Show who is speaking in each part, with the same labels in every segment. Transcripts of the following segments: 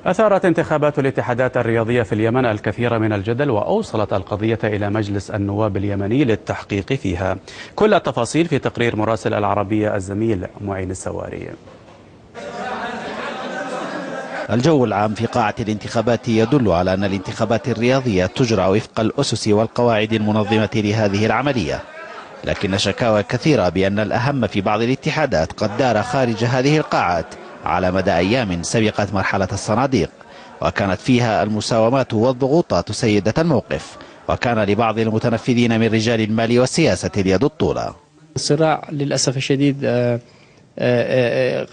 Speaker 1: أثارت انتخابات الاتحادات الرياضية في اليمن الكثير من الجدل، وأوصلت القضية إلى مجلس النواب اليمني للتحقيق فيها. كل التفاصيل في تقرير مراسل العربية الزميل معين السواري.
Speaker 2: الجو العام في قاعة الانتخابات يدل على أن الانتخابات الرياضية تجرى وفق الأسس والقواعد المنظمة لهذه العملية، لكن شكاوى كثيرة بأن الأهم في بعض الاتحادات قد دار خارج هذه القاعات على مدى أيام سبقت مرحلة الصناديق، وكانت فيها المساومات والضغوطات سيدة الموقف، وكان لبعض المتنفذين من رجال المال والسياسة اليد الطولة.
Speaker 3: الصراع للأسف الشديد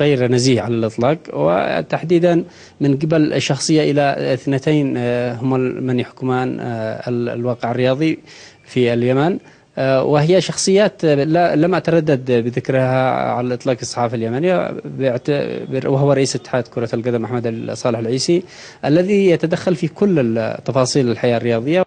Speaker 3: غير نزيه على الإطلاق، وتحديدا من قبل شخصية إلى اثنتين هم من يحكمان الواقع الرياضي في اليمن، وهي شخصيات لم أتردد بذكرها على الإطلاق الصحافة اليمنية، وهو رئيس اتحاد كرة القدم أحمد صالح العيسي الذي يتدخل في كل تفاصيل الحياة الرياضية.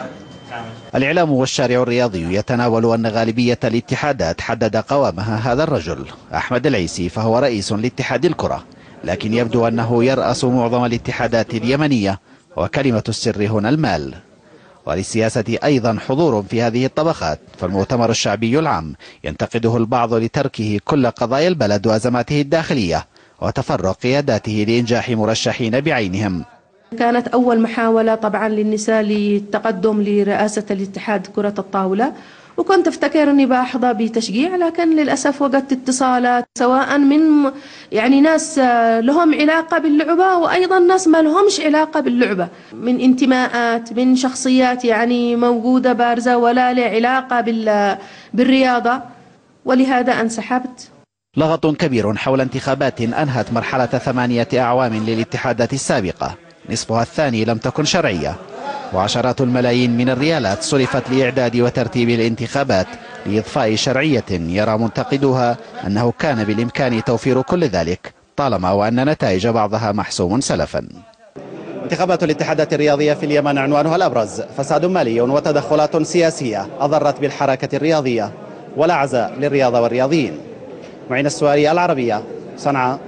Speaker 2: الإعلام والشارع الرياضي يتناول أن غالبية الاتحادات حدد قوامها هذا الرجل أحمد العيسي، فهو رئيس لاتحاد الكرة، لكن يبدو أنه يرأس معظم الاتحادات اليمنية، وكلمة السر هنا المال. وللسياسة أيضا حضور في هذه الطبقات، فالمؤتمر الشعبي العام ينتقده البعض لتركه كل قضايا البلد وأزماته الداخلية وتفرق قياداته لإنجاح مرشحين بعينهم.
Speaker 4: كانت أول محاولة طبعا للنساء للتقدم لرئاسة الاتحاد كرة الطاولة، وكنت افتكر اني باحظى بتشجيع، لكن للاسف وجدت اتصالات سواء من ناس لهم علاقه باللعبه، وايضا ناس ما لهمش علاقه باللعبه، من انتماءات من شخصيات موجوده بارزه ولا له علاقه بالرياضه، ولهذا انسحبت.
Speaker 2: لغط كبير حول انتخابات انهت مرحله 8 أعوام للاتحادات السابقه، نصفها الثاني لم تكن شرعيه، وعشرات الملايين من الريالات صرفت لإعداد وترتيب الانتخابات لإضفاء شرعية يرى منتقدوها أنه كان بالإمكان توفير كل ذلك طالما وأن نتائج بعضها محسوم سلفا. انتخابات الاتحادات الرياضية في اليمن عنوانها الأبرز فساد مالي وتدخلات سياسية أضرت بالحركة الرياضية ولا عزاء للرياضة والرياضيين. معين السواري، العربية، صنعاء.